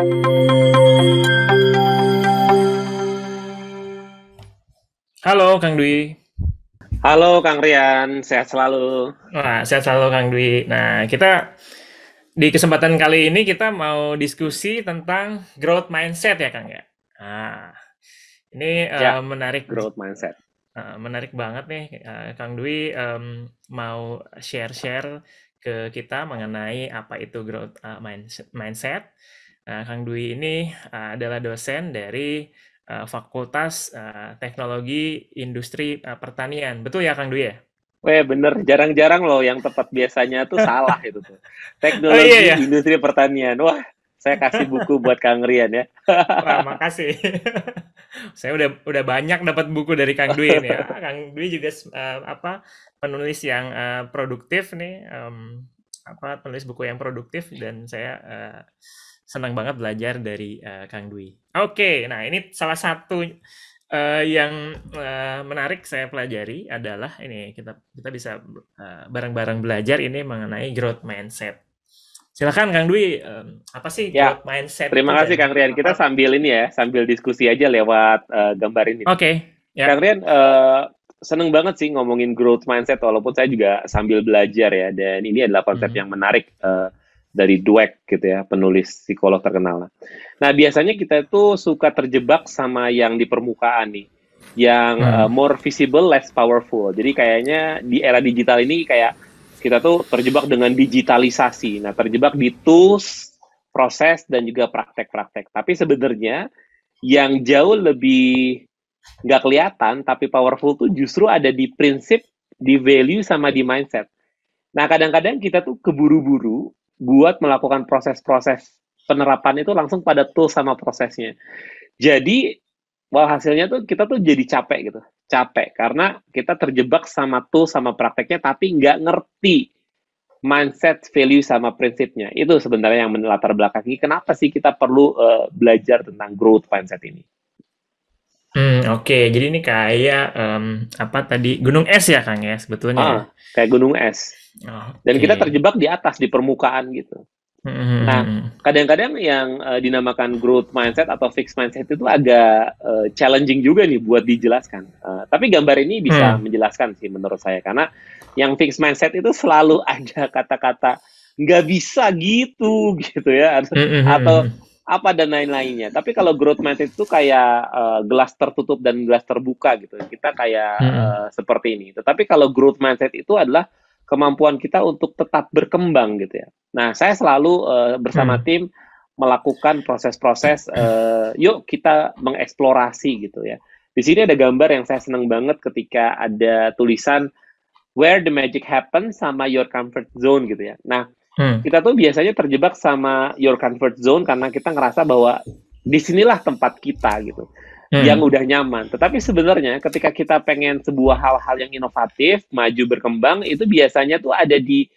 Halo Kang Dwi. Halo Kang Rian, sehat selalu. Wah, sehat selalu Kang Dwi. Nah, kita di kesempatan kali ini kita mau diskusi tentang growth mindset ya Kang ya. Nah, ini Ya, growth mindset. menarik banget nih Kang Dwi mau share-share ke kita mengenai apa itu growth mindset. Kang Dwi ini adalah dosen dari Fakultas Teknologi Industri Pertanian. Betul ya Kang Dwi ya? Weh bener, jarang-jarang loh yang tepat biasanya tuh salah itu tuh. Oh iya Teknologi ya. industri pertanian. Wah, saya kasih buku buat Kang Rian ya. Wah, makasih. Saya udah banyak dapat buku dari Kang Dwi ini ya. Kang Dwi juga penulis yang produktif nih, penulis buku yang produktif dan saya senang banget belajar dari Kang Dwi. Oke, nah ini salah satu yang menarik saya pelajari adalah ini kita kita bisa bareng-bareng belajar ini mengenai growth mindset. Silakan Kang Dwi, apa sih Ya, growth mindset terima itu kasih dan Kang Rian. Kita apa? sambil ini ya, sambil diskusi aja lewat gambar ini nih. Oke, Kang ya. Rian, seneng banget sih ngomongin growth mindset, walaupun saya juga sambil belajar ya. Dan ini adalah konsep Mhm. yang menarik dari Dweck gitu ya, penulis psikolog terkenal. Nah, biasanya kita itu suka terjebak sama yang di permukaan nih, yang Hmm. more visible, less powerful. Jadi kayaknya di era digital ini kayak kita tuh terjebak dengan digitalisasi. Nah, terjebak di tools, proses, dan juga praktek-praktek. Tapi sebenarnya yang jauh lebih nggak kelihatan tapi powerful tuh justru ada di prinsip, di value sama di mindset. Nah, kadang-kadang kita tuh keburu-buru buat melakukan proses-proses penerapan itu langsung pada tool sama prosesnya. Jadi, hasilnya tuh kita tuh jadi capek gitu. Capek karena kita terjebak sama tool sama prakteknya tapi nggak ngerti mindset, value sama prinsipnya. Itu sebenarnya yang melatar belakangi kenapa sih kita perlu belajar tentang growth mindset ini. Oke. Jadi ini kayak, apa tadi, gunung es ya, Kang, ya, sebetulnya ya? Kayak gunung es. Dan kita Oke. terjebak di atas, di permukaan gitu. Mhm mhm Nah, mhm. kadang-kadang yang dinamakan growth mindset atau fixed mindset itu agak challenging juga nih buat dijelaskan. Tapi gambar ini bisa Mmm. menjelaskan sih menurut saya, karena yang fixed mindset itu selalu ada kata-kata nggak bisa gitu, gitu ya, Mhm mhm atau mhm. apa dan lain-lainnya. Tapi kalau growth mindset itu kayak gelas tertutup dan gelas terbuka gitu. Kita kayak Mhm. seperti ini. Tetapi kalau growth mindset itu adalah kemampuan kita untuk tetap berkembang gitu ya. Nah, saya selalu bersama Mmm. tim melakukan proses-proses, yuk kita mengeksplorasi gitu ya. Di sini ada gambar yang saya senang banget ketika ada tulisan where the magic happens sama your comfort zone gitu ya. Nah, Mmm. kita tuh biasanya terjebak sama your comfort zone karena kita ngerasa bahwa disinilah tempat kita gitu, yang Mmm. udah nyaman. Tetapi sebenarnya ketika kita pengen sebuah hal-hal yang inovatif, maju berkembang, itu biasanya tuh ada di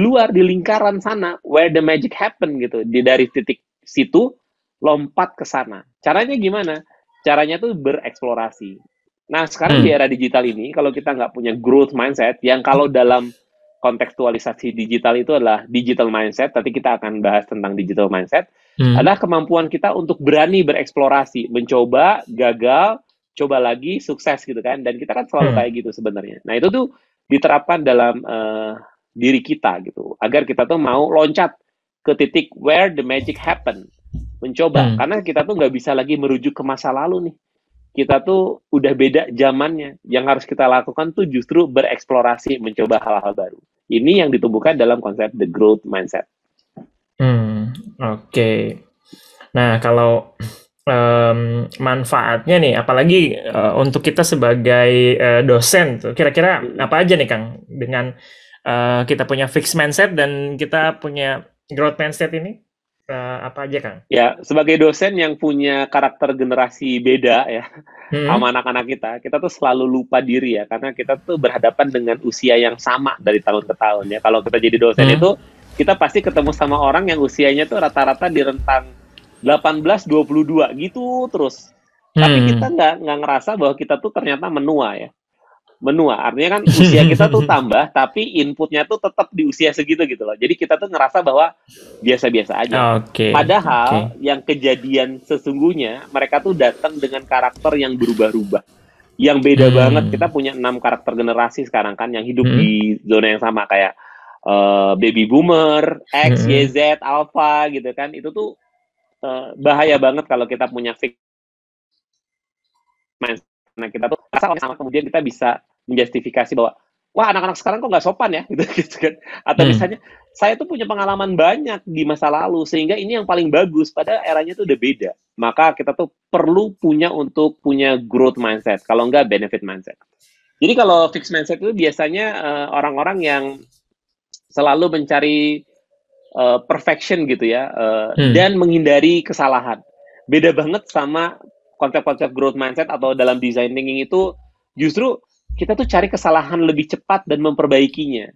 luar, di lingkaran sana, where the magic happen gitu. Dari titik situ, lompat ke sana. Caranya gimana? Caranya tuh bereksplorasi. Nah, sekarang di Mmm. era digital ini, kalau kita nggak punya growth mindset, yang kalau dalam kontekstualisasi digital itu adalah digital mindset, nanti kita akan bahas tentang digital mindset, Mmm. adalah kemampuan kita untuk berani bereksplorasi, mencoba, gagal, coba lagi, sukses gitu kan. Dan kita kan selalu Mmm. kayak gitu sebenarnya. Nah, itu tuh diterapkan dalam diri kita gitu, agar kita tuh mau loncat ke titik where the magic happen, mencoba. Mmm. Karena kita tuh nggak bisa lagi merujuk ke masa lalu nih. Kita tuh udah beda zamannya. Yang harus kita lakukan tuh justru bereksplorasi, mencoba hal-hal baru. Ini yang ditumbuhkan dalam konsep the growth mindset. Oke. Nah, kalau, manfaatnya nih, apalagi, untuk kita sebagai, dosen tuh, kira-kira Mm-mm. apa aja nih, Kang, dengan, kita punya fixed mindset dan kita punya growth mindset ini, apa aja, Kang? Ya, sebagai dosen yang punya karakter generasi beda ya, Mhm. sama anak-anak kita tuh selalu lupa diri ya, karena kita tuh berhadapan dengan usia yang sama dari tahun ke tahun ya. Kalau kita jadi dosen Mhm. itu, kita pasti ketemu sama orang yang usianya tuh rata-rata di rentang 18-22 gitu terus. Tapi kita Mmm. nggak ngerasa bahwa kita tuh ternyata menua ya. menua. Artinya kan usia kita tuh tambah, tapi inputnya tuh tetap di usia segitu gitu loh. Jadi kita tuh ngerasa bahwa biasa-biasa aja. Oke, oke. Padahal yang kejadian sesungguhnya mereka tuh datang dengan karakter yang berubah-ubah. Yang beda banget. Kita Hmm. punya 6 karakter generasi sekarang kan yang hidup Hmm. di zona yang sama kayak baby boomer, X, Y, Hmm. Z, alpha gitu kan. Itu tuh bahaya banget kalau kita punya fixed mindset. Nah, kita tuh rasa sama kemudian kita bisa menjustifikasi bahwa wah anak-anak sekarang kok nggak sopan ya gitu kan. Atau Hmm. misalnya saya tuh punya pengalaman banyak di masa lalu sehingga ini yang paling bagus padahal eranya tuh udah beda. Maka kita tuh perlu punya growth mindset. Kalau nggak benefit mindset. Jadi kalau fixed mindset itu biasanya orang-orang yang selalu mencari perfection gitu ya Hmm. dan menghindari kesalahan. Beda banget sama konsep-konsep growth mindset atau dalam design thinking itu justru kita tuh cari kesalahan lebih cepat dan memperbaikinya.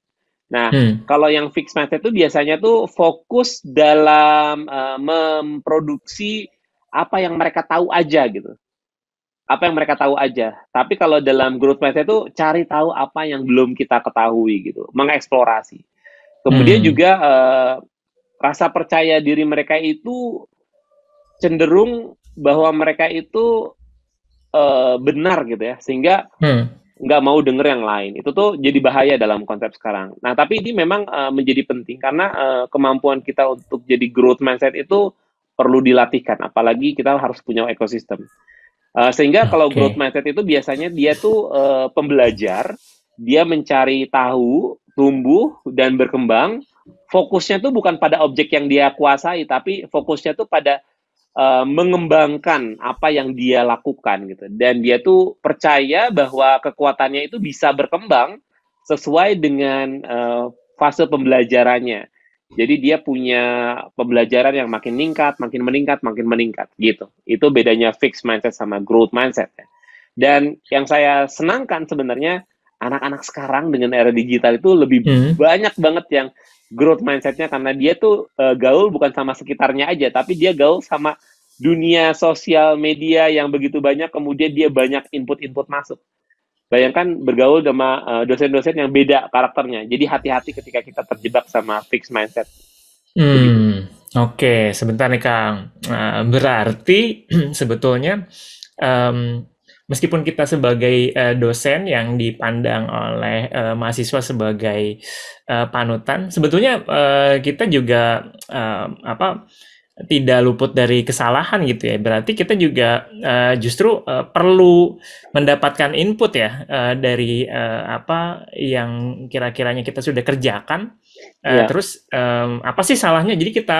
Nah, Hmm. kalau yang fixed mindset itu biasanya tuh fokus dalam memproduksi apa yang mereka tahu aja gitu. Apa yang mereka tahu aja. Tapi kalau dalam growth mindset itu cari tahu apa yang belum kita ketahui gitu, mengeksplorasi. Kemudian Hmm. juga rasa percaya diri mereka itu cenderung bahwa mereka itu benar gitu ya, sehingga Hmm. nggak mau denger yang lain. Itu tuh jadi bahaya dalam konsep sekarang. Nah, tapi ini memang menjadi penting karena kemampuan kita untuk jadi growth mindset itu perlu dilatihkan, apalagi kita harus punya ekosistem. Sehingga kalau growth Oke. mindset itu biasanya dia tuh pembelajar, dia mencari tahu, tumbuh dan berkembang. Fokusnya tuh bukan pada objek yang dia kuasai, tapi fokusnya tuh pada mengembangkan apa yang dia lakukan gitu. Dan dia tuh percaya bahwa kekuatannya itu bisa berkembang sesuai dengan fase pembelajarannya. Jadi dia punya pembelajaran yang makin meningkat, makin meningkat, makin meningkat gitu. Itu bedanya fixed mindset sama growth mindset ya. Dan yang saya senangkan sebenarnya anak-anak sekarang dengan era digital itu lebih Hmm. banyak banget yang growth mindsetnya karena dia tuh gaul bukan sama sekitarnya aja, tapi dia gaul sama dunia sosial media yang begitu banyak, kemudian dia banyak input-input masuk. Bayangkan bergaul sama dosen-dosen yang beda karakternya. Jadi hati-hati ketika kita terjebak sama fixed mindset. Begitu. Oke, sebentar nih Kang. Berarti sebetulnya em, meskipun kita sebagai dosen yang dipandang oleh mahasiswa sebagai panutan, sebetulnya kita juga apa tidak luput dari kesalahan gitu ya. Berarti kita juga justru perlu mendapatkan input ya dari apa yang kira-kiranya kita sudah kerjakan. Ya, Terus apa sih salahnya? Jadi kita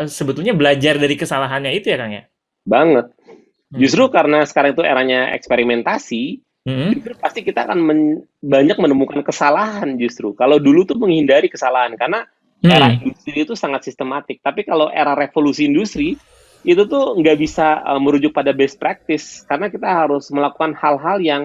sebetulnya belajar dari kesalahannya itu ya Kang ya? banget. Justru Hmm. karena sekarang itu eranya eksperimentasi, Hmm. justru pasti kita akan banyak menemukan kesalahan justru. Kalau dulu tuh menghindari kesalahan, karena era Hmm. industri itu sangat sistematik. Tapi kalau era revolusi industri, itu tuh nggak bisa merujuk pada best practice, karena kita harus melakukan hal-hal yang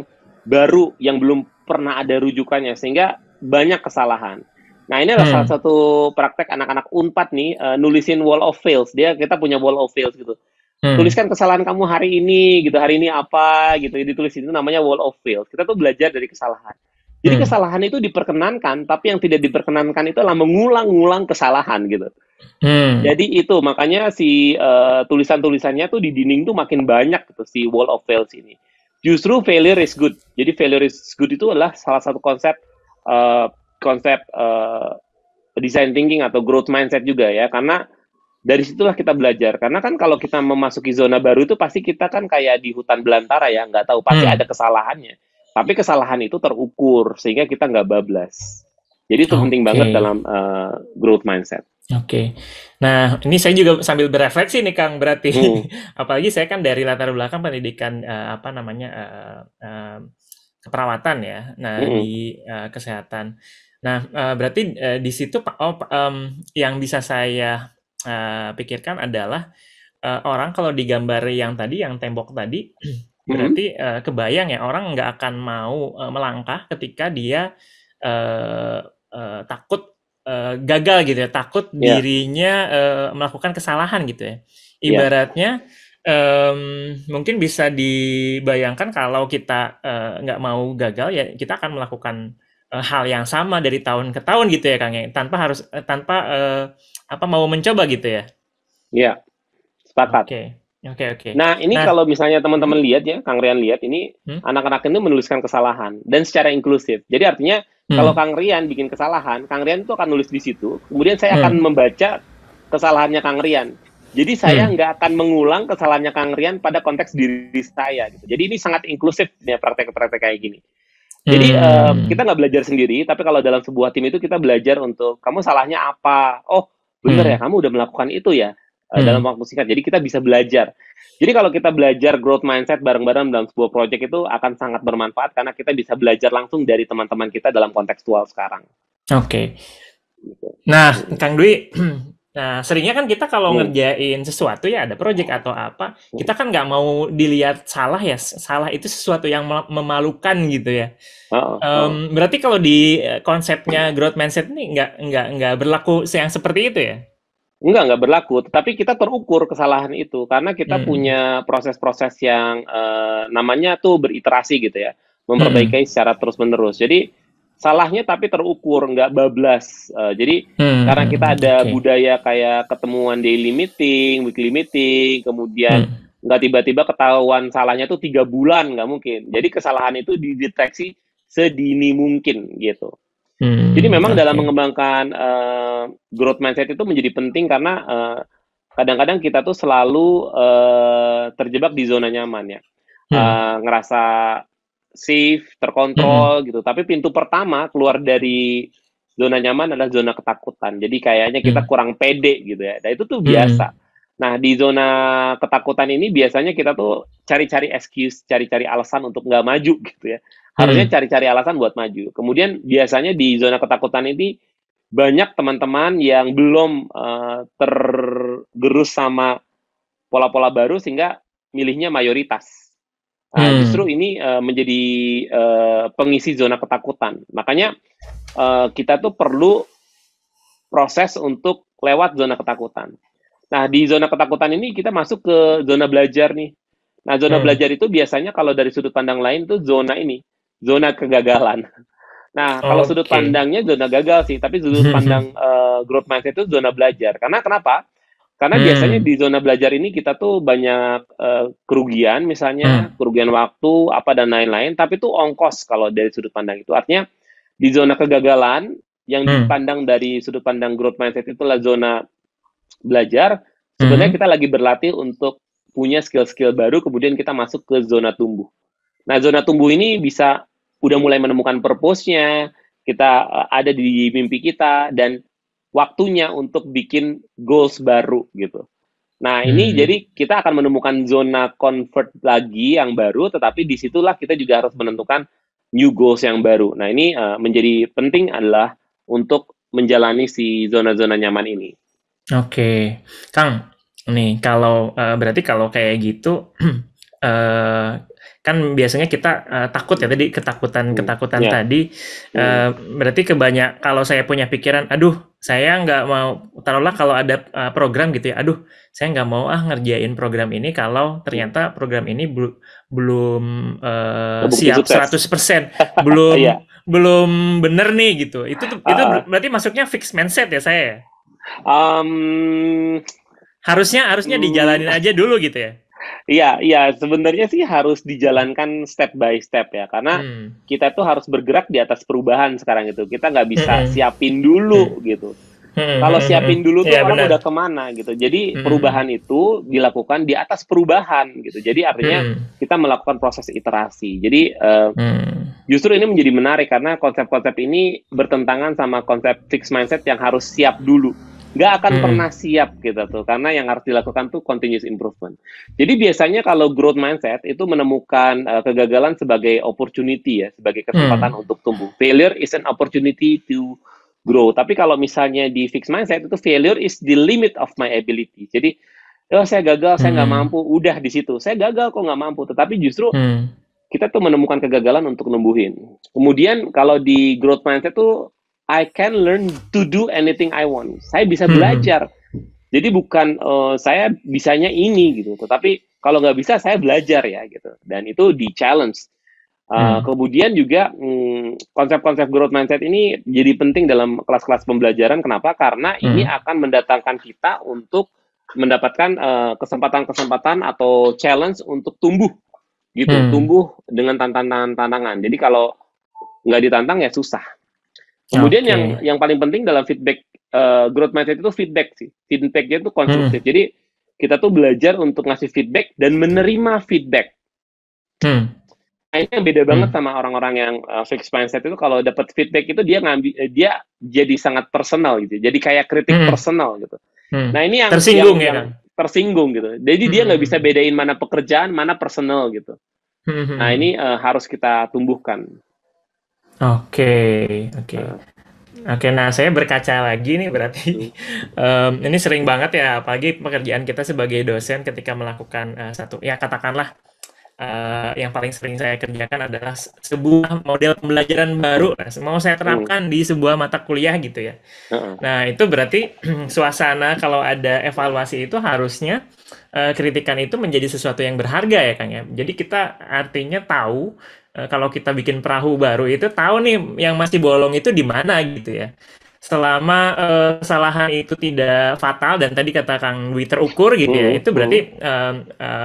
baru, yang belum pernah ada rujukannya, sehingga banyak kesalahan. Nah, ini adalah salah Hmm. satu praktek anak-anak Unpad nih, nulisin wall of fails. Kita punya wall of fails gitu, Hmm. tuliskan kesalahan kamu hari ini apa gitu, ditulis itu namanya wall of fails. Kita tuh belajar dari kesalahan. Jadi Hmm. kesalahan itu diperkenankan, tapi yang tidak diperkenankan itu adalah mengulang-ulang kesalahan gitu. Hmm. Jadi itu makanya si tulisan-tulisannya tuh di dinding tuh makin banyak gitu si wall of fails ini. Justru failure is good. Jadi failure is good itu adalah salah satu konsep uh, konsep design thinking atau growth mindset juga ya, karena dari situlah kita belajar. Karena kan kalau kita memasuki zona baru itu pasti kita kan kayak di hutan belantara ya, nggak tahu, pasti Hmm. ada kesalahannya. Tapi kesalahan itu terukur sehingga kita nggak bablas. Jadi itu penting Oke. banget dalam growth mindset. Oke. Nah, ini saya juga sambil berefleksi nih Kang berarti. Hmm, Apalagi saya kan dari latar belakang pendidikan apa namanya keperawatan ya. Nah, hmm, di kesehatan. Nah, berarti di situ yang bisa saya pikirkan adalah orang kalau digambar yang tadi, yang tembok tadi, hmm, berarti kebayang ya orang nggak akan mau melangkah ketika dia takut gagal gitu ya, takut ya, dirinya melakukan kesalahan gitu ya. ya, Ibaratnya Mungkin bisa dibayangkan kalau kita nggak mau gagal ya kita akan melakukan hal yang sama dari tahun ke tahun gitu ya Kang ya tanpa apa mau mencoba gitu ya. Ya, sepakat. Oke, oke, oke. Nah, ini Nah, kalau misalnya hmm, teman-teman lihat ya, Kang Rian lihat ini hmm, anak-anak ini menuliskan kesalahan dan secara inklusif. Jadi artinya kalau hmm, Kang Rian bikin kesalahan, Kang Rian itu akan nulis di situ. Kemudian saya akan hmm, membaca kesalahannya Kang Rian. Jadi saya hmm, nggak akan mengulang kesalahannya Kang Rian pada konteks diri saya. Gitu. Jadi ini sangat inklusif ya praktek-praktek kayak gini. Jadi kita hmm, nggak belajar sendiri, tapi kalau dalam sebuah tim itu kita belajar untuk kamu salahnya apa. Oh, bener ya, hmm, kamu udah melakukan itu ya dalam hmm. waktu singkat. Jadi kita bisa belajar. Jadi kalau kita belajar growth mindset bareng-bareng dalam sebuah project itu akan sangat bermanfaat karena kita bisa belajar langsung dari teman-teman kita dalam kontekstual sekarang. Oke. Gitu. Nah, Hmm. Kang Dwi, nah seringnya kan kita kalau Hmm. ngerjain sesuatu ya ada project atau apa, kita kan nggak mau dilihat salah ya, salah itu sesuatu yang memalukan gitu ya. Oh, oh. Berarti kalau di konsepnya growth mindset ini nggak berlaku yang seperti itu ya? Enggak berlaku. Tetapi kita terukur kesalahan itu karena kita Hmm, punya proses-proses yang namanya tuh beriterasi gitu ya, hmm, memperbaiki secara terus-menerus. Jadi salahnya tapi terukur, nggak bablas. Jadi karena kita ada oke, budaya kayak ketemuan daily meeting, weekly meeting, kemudian hmm, nggak tiba-tiba ketahuan salahnya tuh 3 bulan, nggak mungkin. Jadi kesalahan itu dideteksi sedini mungkin gitu. Jadi memang dalam oke, mengembangkan growth mindset itu menjadi penting karena kadang-kadang kita tuh selalu terjebak di zona nyaman ya. hmm, Ngerasa safe, hmm, terkontrol gitu. Tapi pintu pertama keluar dari zona nyaman adalah zona ketakutan. Jadi kayaknya kita hmm, kurang pede gitu ya. Dan itu tuh biasa. hmm, Nah, di zona ketakutan ini biasanya kita tuh cari-cari excuse, cari-cari alasan untuk nggak maju gitu ya. Harusnya hmm, cari-cari alasan buat maju. Kemudian biasanya di zona ketakutan ini banyak teman-teman yang belum tergerus sama pola-pola baru sehingga milihnya mayoritas. Nah, justru hmm, ini menjadi pengisi zona ketakutan. Makanya kita tuh perlu proses untuk lewat zona ketakutan. Nah, di zona ketakutan ini kita masuk ke zona belajar nih. Nah, zona hmm. belajar itu biasanya kalau dari sudut pandang lain tuh zona ini, zona kegagalan. Nah, kalau sudut Oke. pandangnya zona gagal sih, tapi sudut pandang growth mindset itu zona belajar. Karena kenapa? Karena biasanya Hmm, di zona belajar ini kita tuh banyak kerugian, misalnya hmm, kerugian waktu, apa dan lain-lain, tapi itu ongkos kalau dari sudut pandang itu. Artinya di zona kegagalan yang hmm, dipandang dari sudut pandang growth mindset itulah zona belajar, sebenarnya hmm. kita lagi berlatih untuk punya skill-skill baru, kemudian kita masuk ke zona tumbuh. Nah, zona tumbuh ini bisa udah mulai menemukan purpose-nya, kita ada di mimpi kita, dan waktunya untuk bikin goals baru gitu. Nah, ini Hmm. jadi kita akan menemukan zona convert lagi yang baru, tetapi disitulah kita juga harus menentukan new goals yang baru. Nah, ini menjadi penting adalah untuk menjalani si zona-zona nyaman ini. Oke, Kang, nih kalau berarti kalau kayak gitu, eh, kan biasanya kita takut ya tadi Hmm, ketakutan ya. tadi, Hmm, berarti kalau saya punya pikiran, aduh, saya nggak mau, taruhlah kalau ada program gitu ya, aduh, saya nggak mau ngerjain program ini kalau hmm. ternyata program ini belum Terbukti siap sukses. 100%, Iya. belum bener nih gitu. Itu Uh, berarti masuknya fixed mindset ya saya ya? um, Harusnya harusnya mm, dijalanin aja dulu gitu ya? iya, sebenarnya sih harus dijalankan step by step ya, karena Hmm, kita tuh harus bergerak di atas perubahan sekarang itu. Kita nggak bisa mhm, siapin hmm, dulu gitu. Kalau mhm. siapin dulu tuh Iya orang benar, udah kemana gitu. Jadi mhm, perubahan itu dilakukan di atas perubahan gitu. Jadi artinya mhm, kita melakukan proses iterasi. Jadi mmm, justru ini menjadi menarik karena konsep-konsep ini bertentangan sama konsep fixed mindset yang harus siap dulu. Nggak akan mhm, pernah siap gitu tuh, karena yang harus dilakukan tuh continuous improvement. Jadi biasanya kalau growth mindset itu menemukan kegagalan sebagai opportunity ya, sebagai kesempatan mmm, untuk tumbuh. Failure is an opportunity to grow. Tapi kalau misalnya di fixed mindset itu failure is the limit of my ability. Jadi, oh saya gagal, saya nggak mmm, mampu, udah di situ. Saya gagal kok nggak mampu. Tetapi justru mmm, kita tuh menemukan kegagalan untuk numbuhin. Kemudian kalau di growth mindset tuh I can learn to do anything I want. Saya bisa mhm, belajar. Jadi bukan saya bisanya ini gitu, tetapi Kalau nggak bisa, saya belajar ya gitu. Dan itu di challenge. Kemudian juga konsep-konsep growth mindset ini jadi penting dalam kelas-kelas pembelajaran. Kenapa? Karena ini akan mendatangkan kita untuk mendapatkan kesempatan-kesempatan atau challenge untuk tumbuh gitu, tumbuh dengan tantangan-tantangan. Jadi kalau nggak ditantang ya susah. Kemudian yang paling penting dalam feedback growth mindset itu feedback sih. Feedbacknya itu konstruktif. Jadi kita tuh belajar untuk ngasih feedback dan menerima feedback. Nah, ini yang beda banget sama orang-orang yang fixed mindset itu. Kalau dapat feedback itu dia jadi sangat personal gitu. Jadi kayak kritik personal gitu. Nah, ini yang tersinggung yang tersinggung gitu. Jadi dia nggak bisa bedain mana pekerjaan, mana personal gitu. Nah, ini harus kita tumbuhkan. Oke. Nah saya berkaca lagi nih berarti ini sering banget ya, apalagi pekerjaan kita sebagai dosen ketika melakukan satu, ya katakanlah yang paling sering saya kerjakan adalah sebuah model pembelajaran baru, mau saya terapkan di sebuah mata kuliah gitu ya. Nah itu berarti suasana kalau ada evaluasi itu harusnya kritikan itu menjadi sesuatu yang berharga ya Kang ya. Jadi kita artinya tahu kalau kita bikin perahu baru itu tahu nih yang masih bolong itu di mana gitu ya. Selama kesalahan itu tidak fatal dan tadi kata Kang Dwi terukur gitu ya, itu berarti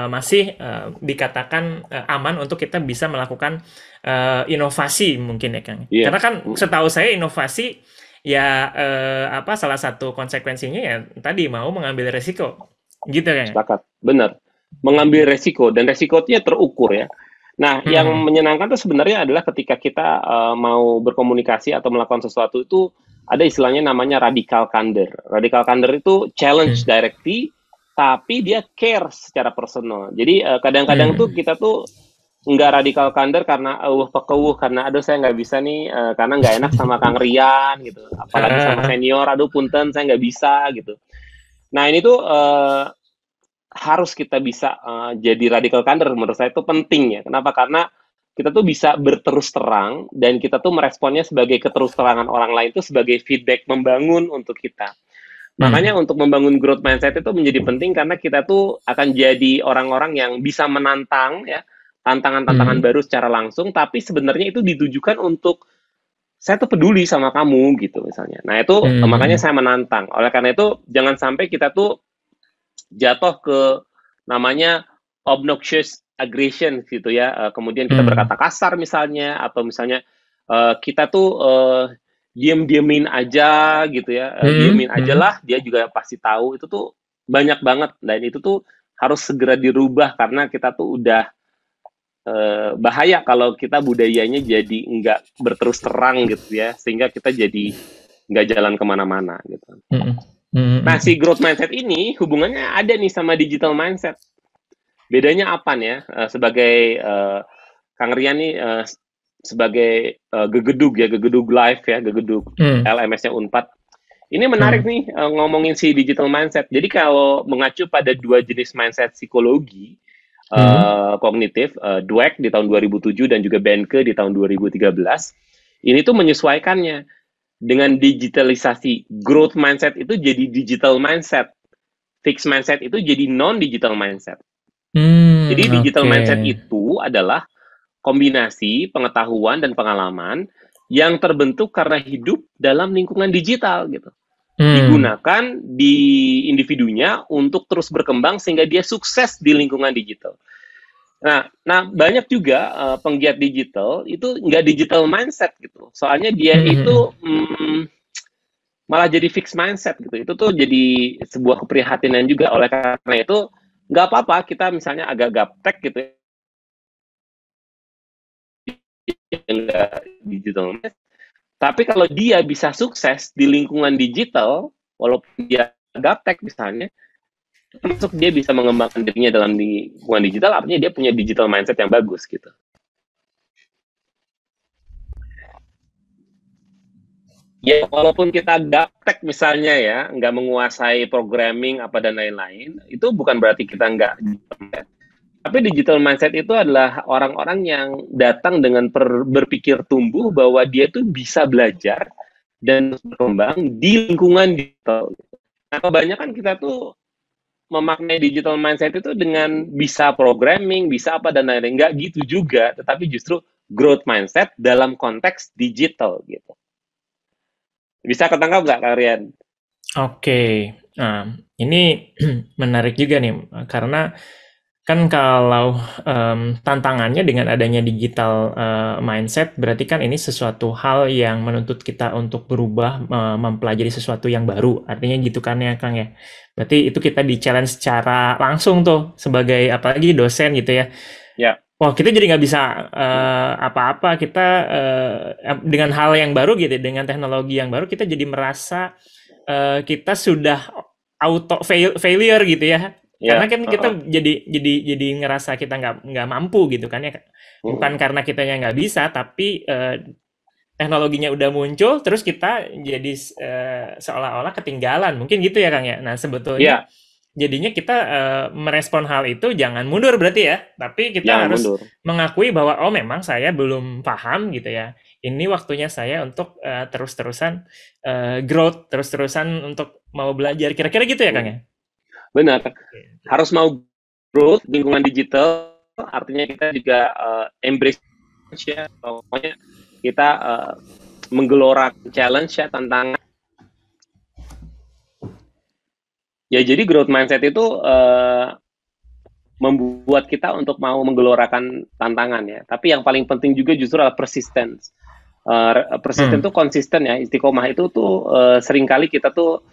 masih dikatakan aman untuk kita bisa melakukan inovasi mungkin ya Kang. Karena kan setahu saya inovasi ya salah satu konsekuensinya ya tadi mau mengambil resiko gitu kan. Sepakat, benar. Mengambil resiko dan resikonya terukur ya. Nah, yang menyenangkan tuh sebenarnya adalah ketika kita mau berkomunikasi atau melakukan sesuatu itu ada istilahnya namanya radical candor. Radical candor itu challenge directly, tapi dia care secara personal. Jadi kadang-kadang tuh kita tuh nggak radikal candor karena karena aduh saya nggak bisa nih karena nggak enak sama Kang Rian gitu. Apalagi sama senior, aduh punten saya nggak bisa gitu. Nah ini tuh harus kita bisa jadi radical candor, menurut saya itu penting ya. Kenapa? Karena kita tuh bisa berterus terang dan kita tuh meresponnya sebagai keterus terangan orang lain itu sebagai feedback membangun untuk kita. Makanya untuk membangun growth mindset itu menjadi penting karena kita tuh akan jadi orang-orang yang bisa menantang ya tantangan-tantangan baru secara langsung, tapi sebenarnya itu ditujukan untuk saya tuh peduli sama kamu gitu misalnya. Nah itu makanya saya menantang. Oleh karena itu jangan sampai kita tuh jatuh ke namanya obnoxious aggression gitu ya. Kemudian kita berkata kasar misalnya, atau misalnya kita tuh diemin aja gitu ya. Diemin aja lah, dia juga pasti tahu. Itu tuh banyak banget. Dan itu tuh harus segera dirubah karena kita tuh udah bahaya kalau kita budayanya jadi nggak berterus terang gitu ya. Sehingga kita jadi nggak jalan kemana-mana gitu. Nah, si growth mindset ini hubungannya ada nih sama digital mindset. Bedanya apa nih ya? Sebagai Kang Rian nih sebagai gegedug live ya, gegedug LMS-nya Unpad. Ini menarik nih ngomongin si digital mindset. Jadi kalau mengacu pada dua jenis mindset psikologi kognitif, Dweck di tahun 2007 dan juga Benke di tahun 2013, ini tuh menyesuaikannya. Dengan digitalisasi, growth mindset itu jadi digital mindset, fixed mindset itu jadi non-digital mindset. Jadi digital mindset itu adalah kombinasi pengetahuan dan pengalaman yang terbentuk karena hidup dalam lingkungan digital gitu. Digunakan di individunya untuk terus berkembang sehingga dia sukses di lingkungan digital. Nah banyak juga penggiat digital itu nggak digital mindset gitu. Soalnya dia itu malah jadi fixed mindset gitu. Itu tuh jadi sebuah keprihatinan juga. Oleh karena itu nggak apa-apa kita misalnya agak gaptek gitu ya. Nggak digital mindset. Tapi kalau dia bisa sukses di lingkungan digital, walaupun dia gaptek misalnya, termasuk dia bisa mengembangkan dirinya dalam lingkungan digital, artinya dia punya digital mindset yang bagus gitu. Ya, walaupun kita gaptek misalnya ya, nggak menguasai programming apa dan lain-lain, itu bukan berarti kita nggak digital mindset. Tapi digital mindset itu adalah orang-orang yang datang dengan berpikir tumbuh bahwa dia tuh bisa belajar dan berkembang di lingkungan digital. Nah, kebanyakan kita tuh memaknai digital mindset itu dengan bisa programming, bisa apa dan lain-lain. Nggak gitu juga, tetapi justru growth mindset dalam konteks digital gitu. Bisa ketangkap nggak kalian? Oke, nah ini menarik juga nih, karena kan kalau tantangannya dengan adanya digital mindset, berarti kan ini sesuatu hal yang menuntut kita untuk berubah, mempelajari sesuatu yang baru. Artinya gitu kan ya, Kang ya. Berarti itu kita di-challenge secara langsung tuh sebagai apalagi dosen gitu ya. Ya, Wah, kita jadi nggak bisa apa-apa. Kita dengan hal yang baru gitu, dengan teknologi yang baru, kita jadi merasa kita sudah failure gitu ya. Karena ya, kan kita jadi ngerasa kita nggak mampu gitu kan ya. Bukan karena kitanya nggak bisa, tapi teknologinya udah muncul, terus kita jadi seolah-olah ketinggalan. Mungkin gitu ya Kang ya. Nah sebetulnya ya, jadinya kita merespon hal itu jangan mundur berarti ya, tapi kita jangan harus mundur. mengakui bahwa oh memang saya belum paham gitu ya. Ini waktunya saya untuk terus-terusan growth, terus-terusan untuk mau belajar. Kira-kira gitu ya Kang ya? Benar. Oke, oke. Harus mau growth lingkungan digital, artinya kita juga embrace ya. Pokoknya kita menggelorakan challenge ya, tantangan. Ya jadi growth mindset itu membuat kita untuk mau menggelorakan tantangan ya. Tapi yang paling penting juga justru adalah persistence. Persisten Hmm. tuh konsisten ya. Istiqomah itu tuh seringkali kita tuh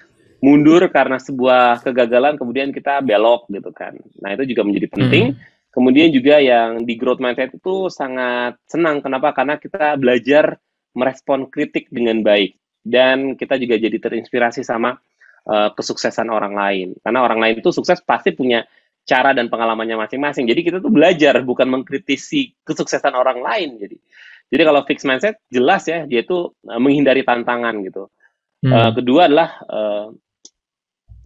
mundur karena sebuah kegagalan, kemudian kita belok gitu kan. Nah itu juga menjadi penting. Hmm. Kemudian juga yang di growth mindset itu sangat senang. Kenapa? Karena kita belajar merespon kritik dengan baik. Dan kita juga jadi terinspirasi sama kesuksesan orang lain. Karena orang lain itu sukses pasti punya cara dan pengalamannya masing-masing. Jadi kita tuh belajar bukan mengkritisi kesuksesan orang lain. Jadi kalau fixed mindset jelas ya dia tuh menghindari tantangan gitu. Hmm. Kedua adalah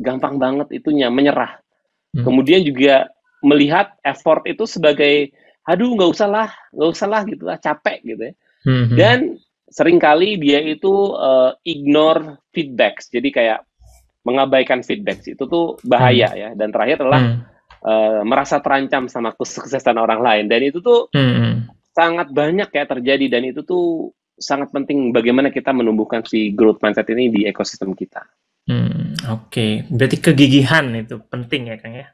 gampang banget itunya menyerah. Hmm. Kemudian juga melihat effort itu sebagai aduh nggak usah lah gitu lah, capek gitu ya. Hmm. Dan seringkali dia itu ignore feedback. Jadi kayak mengabaikan feedback itu tuh Hmm. bahaya ya. Dan terakhir adalah Hmm. merasa terancam sama kesuksesan orang lain. Dan itu tuh Hmm. sangat banyak ya terjadi dan itu tuh sangat penting bagaimana kita menumbuhkan si growth mindset ini di ekosistem kita. Oke. Berarti kegigihan itu penting ya Kang ya?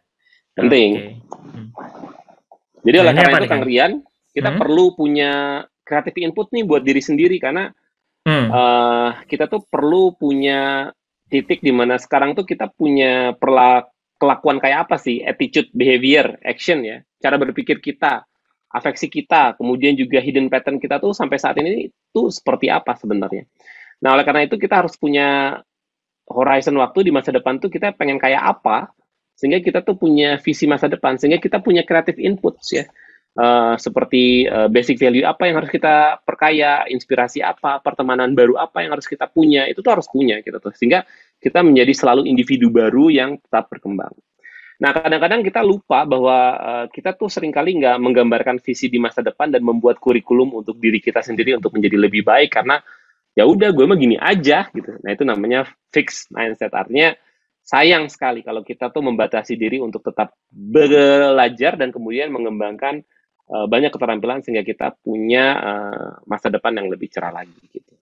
Penting. Oke. Hmm. Jadi Nah oleh ini karena apa itu nih Kang Kang? Rian, kita Hmm. perlu punya creative input nih buat diri sendiri karena Hmm. kita tuh perlu punya titik di mana sekarang tuh kita punya kelakuan kayak apa sih, attitude, behavior, action ya, cara berpikir kita, afeksi kita, kemudian juga hidden pattern kita tuh sampai saat ini tuh seperti apa sebenarnya. Nah, oleh karena itu kita harus punya horizon waktu di masa depan tuh kita pengen kayak apa, sehingga kita tuh punya visi masa depan, sehingga kita punya creative inputs ya. Seperti basic value apa yang harus kita perkaya, inspirasi apa, pertemanan baru apa yang harus kita punya, itu tuh harus punya gitu tuh. Sehingga kita menjadi selalu individu baru yang tetap berkembang. Nah, kadang-kadang kita lupa bahwa kita tuh seringkali nggak menggambarkan visi di masa depan dan membuat kurikulum untuk diri kita sendiri untuk menjadi lebih baik karena ya udah gue mah gini aja gitu. Nah, itu namanya fixed mindset. Artinya sayang sekali kalau kita tuh membatasi diri untuk tetap belajar dan kemudian mengembangkan banyak keterampilan sehingga kita punya masa depan yang lebih cerah lagi gitu.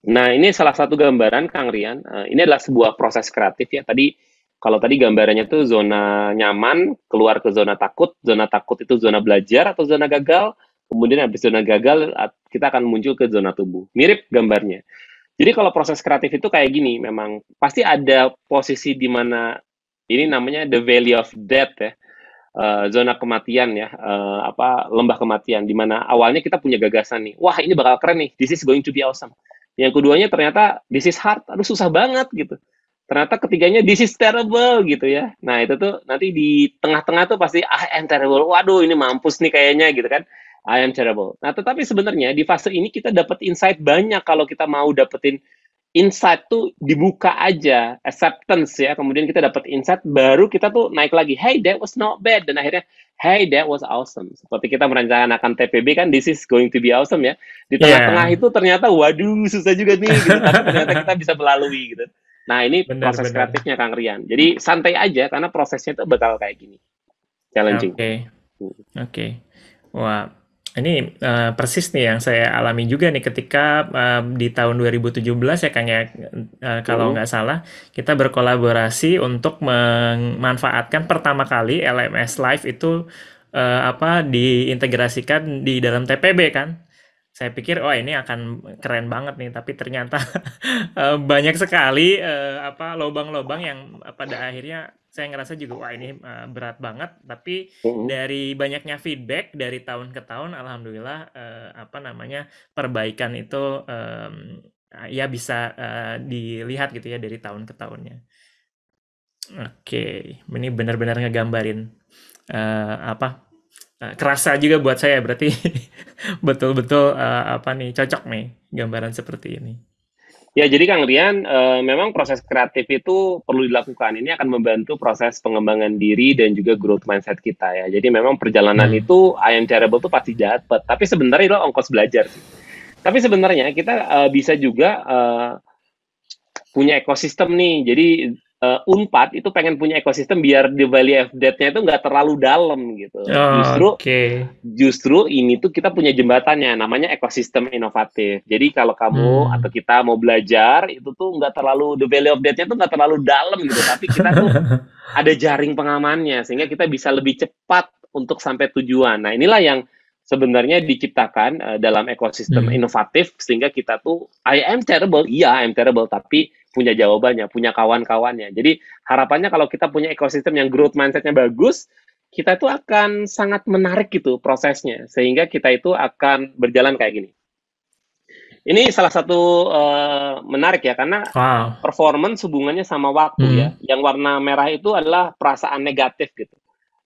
Nah, ini salah satu gambaran Kang Rian. Ini adalah sebuah proses kreatif ya. Kalau tadi gambarannya tuh zona nyaman, keluar ke zona takut itu zona belajar atau zona gagal, kemudian habis zona gagal kita akan muncul ke zona tubuh. Mirip gambarnya. Jadi kalau proses kreatif itu kayak gini, memang pasti ada posisi di mana ini namanya the valley of death ya, zona kematian ya, lembah kematian, di mana awalnya kita punya gagasan nih, wah ini bakal keren nih, this is going to be awesome. Yang keduanya ternyata this is hard, aduh susah banget gitu. Ternyata ketiganya this is terrible gitu ya. Nah itu tuh nanti di tengah-tengah tuh pasti I am terrible, waduh ini mampus nih kayaknya gitu kan. I am terrible. Nah tetapi sebenarnya di fase ini kita dapat insight banyak kalau kita mau dapetin insight tuh dibuka aja, acceptance ya, kemudian kita dapat insight, baru kita tuh naik lagi, hey that was not bad, dan akhirnya hey that was awesome. Seperti kita merencanakan TPB kan, this is going to be awesome ya. Di tengah-tengah Iya, itu ternyata waduh susah juga nih gitu, tapi ternyata kita bisa melalui gitu. Nah ini proses benar-benar. kreatifnya Kang Rian. Jadi santai aja karena prosesnya itu bakal kayak gini, challenging. Oke, oke. Wah, ini persis nih yang saya alami juga nih ketika di tahun 2017 ya Kang ya, kalau Mm-mm. nggak salah kita berkolaborasi untuk memanfaatkan pertama kali LMS Live itu apa diintegrasikan di dalam TPB kan. Saya pikir, oh ini akan keren banget nih, tapi ternyata banyak sekali apa lobang-lobang yang pada akhirnya saya ngerasa juga wah ini berat banget. Tapi Mm-mm. dari banyaknya feedback dari tahun ke tahun, alhamdulillah apa namanya perbaikan itu ya bisa dilihat gitu ya dari tahun ke tahunnya. Oke, ini benar-benar ngegambarin apa kerasa juga buat saya berarti betul-betul apa nih cocok nih gambaran seperti ini. Ya, jadi Kang Rian, memang proses kreatif itu perlu dilakukan. Ini akan membantu proses pengembangan diri dan juga growth mindset kita ya. Jadi memang perjalanan Hmm. itu I am terrible tuh pasti dapat. Tapi sebenarnya itu ongkos belajar sih. Tapi sebenarnya kita bisa juga punya ekosistem nih. Jadi Unpad itu pengen punya ekosistem biar the value of that-nya itu nggak terlalu dalam gitu. Justru Oke. Justru ini tuh kita punya jembatannya, namanya ekosistem inovatif. Jadi kalau kamu atau Hmm. kita mau belajar, itu tuh nggak terlalu, the value of that-nya tuh nggak terlalu dalam gitu, tapi kita tuh ada jaring pengamannya, sehingga kita bisa lebih cepat untuk sampai tujuan. Nah inilah yang sebenarnya diciptakan dalam ekosistem Hmm. inovatif, sehingga kita tuh, I am terrible, iya I am terrible, tapi punya jawabannya, punya kawan-kawannya. Jadi harapannya kalau kita punya ekosistem yang growth mindset-nya bagus, kita itu akan sangat menarik gitu prosesnya, sehingga kita itu akan berjalan kayak gini. Ini salah satu menarik ya, karena Wow. performance hubungannya sama waktu ya. Hmm. Yang warna merah itu adalah perasaan negatif gitu.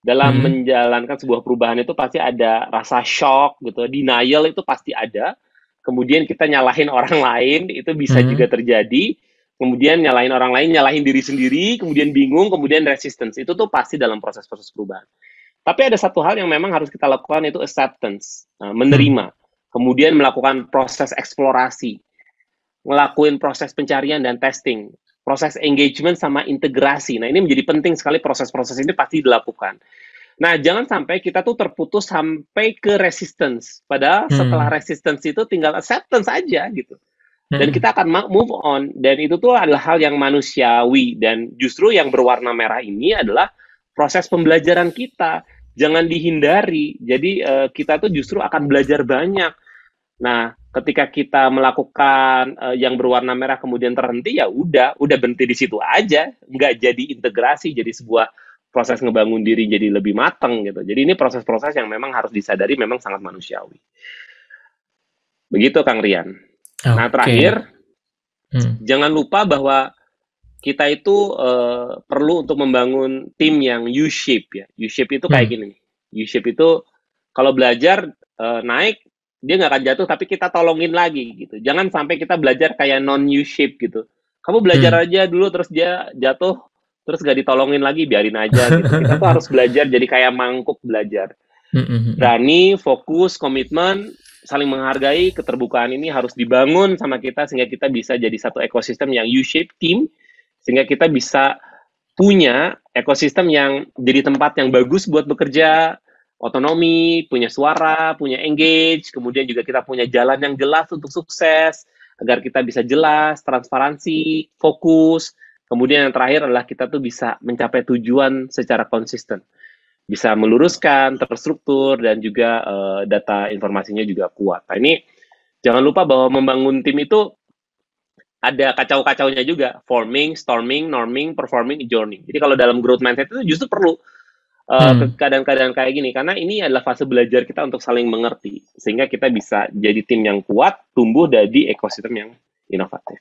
Dalam Hmm. menjalankan sebuah perubahan itu pasti ada rasa shock gitu, denial itu pasti ada. Kemudian kita nyalahin orang lain, itu bisa juga Hmm. terjadi. Kemudian nyalahin orang lain, nyalahin diri sendiri, kemudian bingung, kemudian resistance. Itu tuh pasti dalam proses-proses perubahan. Tapi ada satu hal yang memang harus kita lakukan, itu acceptance, Hmm. menerima. Kemudian melakukan proses eksplorasi, ngelakuin proses pencarian dan testing, proses engagement sama integrasi. Nah, ini menjadi penting sekali, proses-proses ini pasti dilakukan. Nah, jangan sampai kita tuh terputus sampai ke resistance. Padahal setelah Hmm. resistance itu tinggal acceptance aja gitu. Dan Hmm. kita akan move on. Dan itu tuh adalah hal yang manusiawi. Dan justru yang berwarna merah ini adalah proses pembelajaran kita. Jangan dihindari. Jadi kita tuh justru akan belajar banyak. Nah, ketika kita melakukan yang berwarna merah kemudian terhenti, ya udah berhenti di situ aja, nggak jadi integrasi, jadi sebuah proses ngebangun diri jadi lebih matang gitu. Jadi ini proses-proses yang memang harus disadari, memang sangat manusiawi. Begitu Kang Rian. Nah Oke. terakhir, Hmm. jangan lupa bahwa kita itu perlu untuk membangun tim yang U-shape ya. U-shape itu kayak Hmm. gini. U-shape itu kalau belajar naik, dia nggak akan jatuh, tapi kita tolongin lagi gitu. Jangan sampai kita belajar kayak non U-shape gitu. Kamu belajar Hmm. aja dulu terus dia jatuh, terus gak ditolongin lagi, biarin aja gitu. Kita tuh harus belajar jadi kayak mangkuk belajar. Hmm. Hmm. Berani, fokus, komitmen, saling menghargai, keterbukaan ini harus dibangun sama kita sehingga kita bisa jadi satu ekosistem yang U-shape team, sehingga kita bisa punya ekosistem yang jadi tempat yang bagus buat bekerja, otonomi, punya suara, punya engage, kemudian juga kita punya jalan yang jelas untuk sukses, agar kita bisa jelas, transparansi, fokus, kemudian yang terakhir adalah kita tuh bisa mencapai tujuan secara konsisten, bisa meluruskan, terstruktur, dan juga data informasinya juga kuat. Nah ini jangan lupa bahwa membangun tim itu ada kacau-kacaunya juga, forming, storming, norming, performing, journey. Jadi kalau dalam growth mindset itu justru perlu Hmm. keadaan-keadaan kayak gini, karena ini adalah fase belajar kita untuk saling mengerti, sehingga kita bisa jadi tim yang kuat, tumbuh dari ekosistem yang inovatif.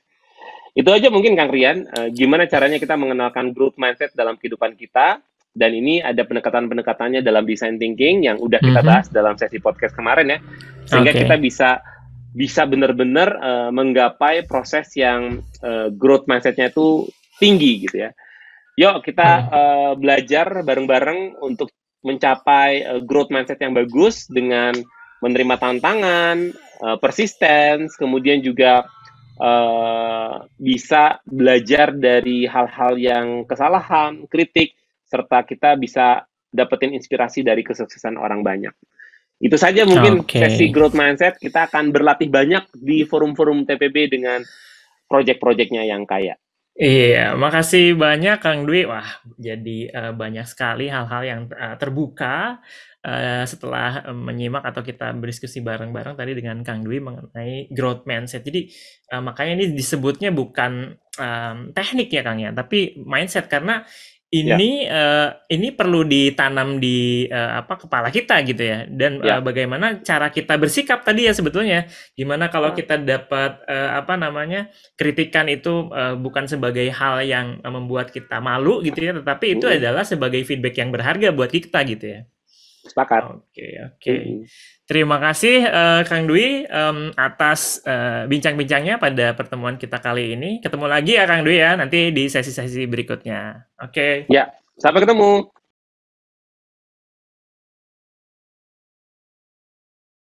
Itu aja mungkin Kang Rian, gimana caranya kita mengenalkan growth mindset dalam kehidupan kita, dan ini ada pendekatan-pendekatannya dalam design thinking yang udah kita Hmm. bahas dalam sesi podcast kemarin ya, sehingga kita Oke. bisa bisa benar-benar menggapai proses yang growth mindset-nya itu tinggi gitu ya. Yuk kita Hmm. belajar bareng-bareng untuk mencapai growth mindset yang bagus dengan menerima tantangan, persistence, kemudian juga bisa belajar dari hal-hal yang kesalahan, kritik, serta kita bisa dapetin inspirasi dari kesuksesan orang banyak. Itu saja mungkin Oke. sesi growth mindset. Kita akan berlatih banyak di forum-forum TPB dengan project-projectnya yang kaya. Iya, makasih banyak Kang Dwi. Wah, jadi banyak sekali hal-hal yang terbuka setelah menyimak atau kita berdiskusi bareng-bareng tadi dengan Kang Dwi mengenai growth mindset. Jadi makanya ini disebutnya bukan teknik ya Kang ya, tapi mindset karena Ya, ini perlu ditanam di kepala kita gitu ya. Dan ya. bagaimana cara kita bersikap tadi ya sebetulnya. Gimana kalau Ah, kita dapat kritikan itu bukan sebagai hal yang membuat kita malu gitu ya, tetapi itu mm-mm. adalah sebagai feedback yang berharga buat kita gitu ya. Sepakat. Oke, oke. Mm-mm. Terima kasih Kang Dwi atas bincang-bincangnya pada pertemuan kita kali ini. Ketemu lagi ya Kang Dwi ya nanti di sesi-sesi berikutnya. Oke. Ya, sampai ketemu.